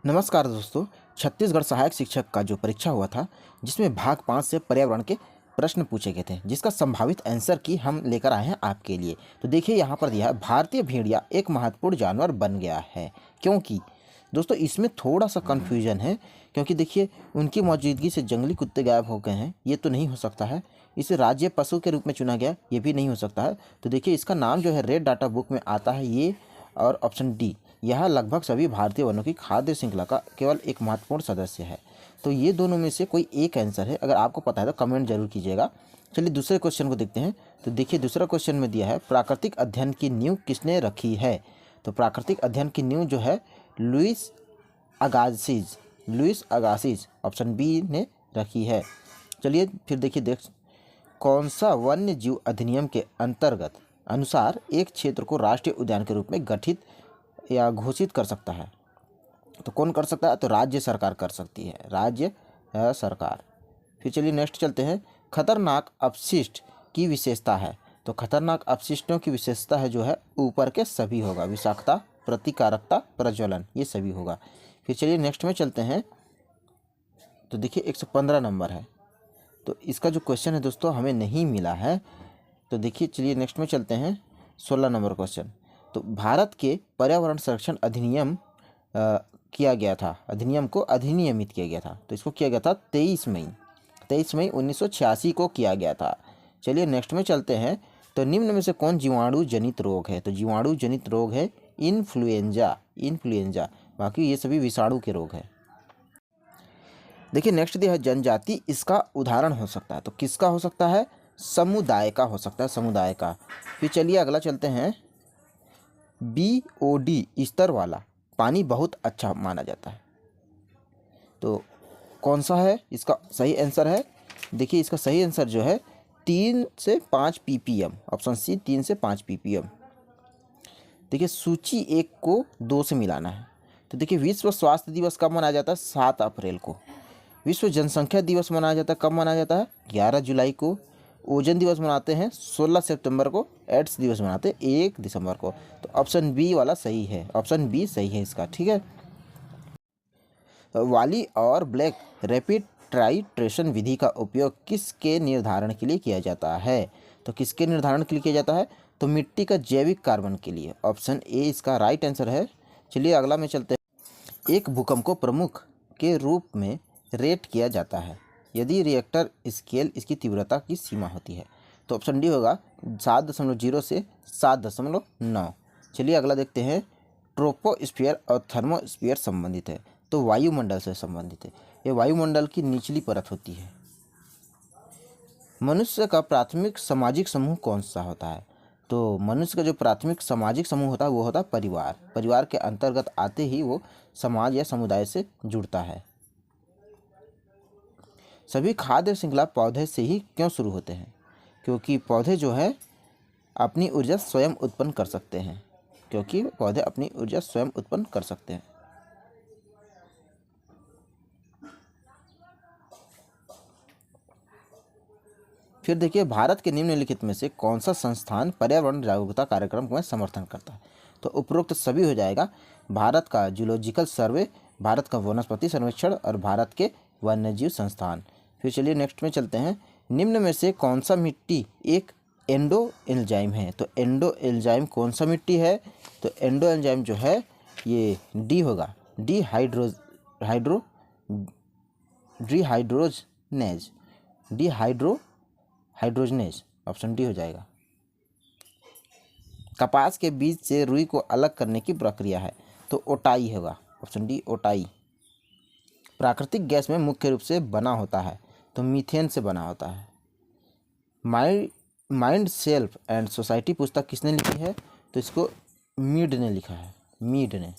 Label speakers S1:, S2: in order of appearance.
S1: नमस्कार दोस्तों। छत्तीसगढ़ सहायक शिक्षक का जो परीक्षा हुआ था, जिसमें भाग 5 से पर्यावरण के प्रश्न पूछे गए थे, जिसका संभावित आंसर की हम लेकर आए हैं आपके लिए। तो देखिए यहाँ पर दिया है, भारतीय भेड़िया एक महत्वपूर्ण जानवर बन गया है क्योंकि दोस्तों इसमें थोड़ा सा कन्फ्यूजन है, क्योंकि देखिए उनकी मौजूदगी से जंगली कुत्ते गायब हो गए हैं, ये तो नहीं हो सकता है। इसे राज्य पशु के रूप में चुना गया, ये भी नहीं हो सकता है। तो देखिए इसका नाम जो है रेड डाटा बुक में आता है ये, और ऑप्शन डी, यह लगभग सभी भारतीय वनों की खाद्य श्रृंखला का केवल एक महत्वपूर्ण सदस्य है। तो ये दोनों में से कोई एक आंसर है। अगर आपको पता है तो कमेंट जरूर कीजिएगा। चलिए दूसरे क्वेश्चन को देखते हैं। तो देखिए दूसरा क्वेश्चन में दिया है, प्राकृतिक अध्ययन की नींव किसने रखी है। तो प्राकृतिक अध्ययन की नींव जो है लुइस अगासिज ऑप्शन बी ने रखी है। चलिए फिर देखिए कौन सा वन्य जीव अधिनियम के अंतर्गत अनुसार एक क्षेत्र को राष्ट्रीय उद्यान के रूप में गठित या घोषित कर सकता है। तो कौन कर सकता है, तो राज्य सरकार कर सकती है, राज्य सरकार। फिर चलिए नेक्स्ट चलते हैं, खतरनाक अपशिष्ट की विशेषता है। तो खतरनाक अपशिष्टों की विशेषता है जो है ऊपर के सभी होगा, विषाक्तता, प्रतिकारकता, प्रज्वलन, ये सभी होगा। फिर चलिए नेक्स्ट में चलते हैं। तो देखिए 115 नंबर है, तो इसका जो क्वेश्चन है दोस्तों हमें नहीं मिला है। तो देखिए चलिए नेक्स्ट में चलते हैं, 16 नंबर क्वेश्चन। तो भारत के पर्यावरण संरक्षण अधिनियम किया गया था, अधिनियम को अधिनियमित किया गया था। तो इसको किया गया था 23 मई 1986 को किया गया था। चलिए नेक्स्ट में चलते हैं। तो निम्न में से कौन जीवाणु जनित रोग है। तो जीवाणु जनित रोग है इन्फ्लुएंजा, बाकी ये सभी विषाणु के रोग हैं। देखिए नेक्स्ट दिया है, जनजाति इसका उदाहरण हो सकता है। तो किसका हो सकता है, समुदाय का हो सकता है, समुदाय का। फिर चलिए अगला चलते हैं, BOD स्तर वाला पानी बहुत अच्छा माना जाता है। तो कौन सा है, इसका सही आंसर है, देखिए इसका सही आंसर जो है 3 से 5 ppm, ऑप्शन सी 3 से 5 ppm। देखिए सूची 1 को 2 से मिलाना है। तो देखिए विश्व स्वास्थ्य दिवस कब मनाया जाता है, 7 अप्रैल को। विश्व जनसंख्या दिवस मनाया जाता है कब मनाया जाता है, 11 जुलाई को। ओजोन दिवस मनाते हैं 16 सितंबर को। एड्स दिवस मनाते हैं 1 दिसंबर को। तो ऑप्शन बी वाला सही है, ऑप्शन बी सही है इसका, ठीक है। वाली और ब्लैक रैपिड टाइट्रेशन विधि का उपयोग किसके निर्धारण के लिए किया जाता है। तो किसके निर्धारण के लिए किया जाता है, तो मिट्टी का जैविक कार्बन के लिए, ऑप्शन ए इसका राइट आंसर है। चलिए अगला में चलते हैं, एक भूकंप को प्रमुख के रूप में रेट किया जाता है यदि रिएक्टर स्केल इसकी तीव्रता की सीमा होती है। तो ऑप्शन डी होगा 7.0 से 7.9। चलिए अगला देखते हैं, ट्रोपोस्फीयर और थर्मोस्फीयर संबंधित है। तो वायुमंडल से संबंधित है, ये वायुमंडल की निचली परत होती है। मनुष्य का प्राथमिक सामाजिक समूह कौन सा होता है। तो मनुष्य का जो प्राथमिक सामाजिक समूह होता है वो होता है परिवार। परिवार के अंतर्गत आते ही वो समाज या समुदाय से जुड़ता है। सभी खाद्य श्रृंखला पौधे से ही क्यों शुरू होते हैं, क्योंकि पौधे जो है अपनी ऊर्जा स्वयं उत्पन्न कर सकते हैं, क्योंकि पौधे अपनी ऊर्जा स्वयं उत्पन्न कर सकते हैं। फिर देखिए, भारत के निम्नलिखित में से कौन सा संस्थान पर्यावरण जागरूकता कार्यक्रम में समर्थन करता है। तो उपरोक्त सभी हो जाएगा, भारत का जूलॉजिकल सर्वे, भारत का वनस्पति सर्वेक्षण और भारत के वन्यजीव संस्थान। फिर चलिए नेक्स्ट में चलते हैं, निम्न में से कौन सा मिट्टी एक एंडो एंजाइम है। तो एंडो एंजाइम कौन सा मिट्टी है, तो एंडो एंजाइम जो है ये डी होगा, डिहाइड्रोजनेज, ऑप्शन डी हो जाएगा। कपास के बीज से रुई को अलग करने की प्रक्रिया है, तो ओटाई होगा, ऑप्शन डी ओटाई। प्राकृतिक गैस में मुख्य रूप से बना होता है, तो मीथेन से बना होता है। माइंड सेल्फ एंड सोसाइटी पुस्तक किसने लिखी है, तो इसको मीड ने लिखा है, मीड ने।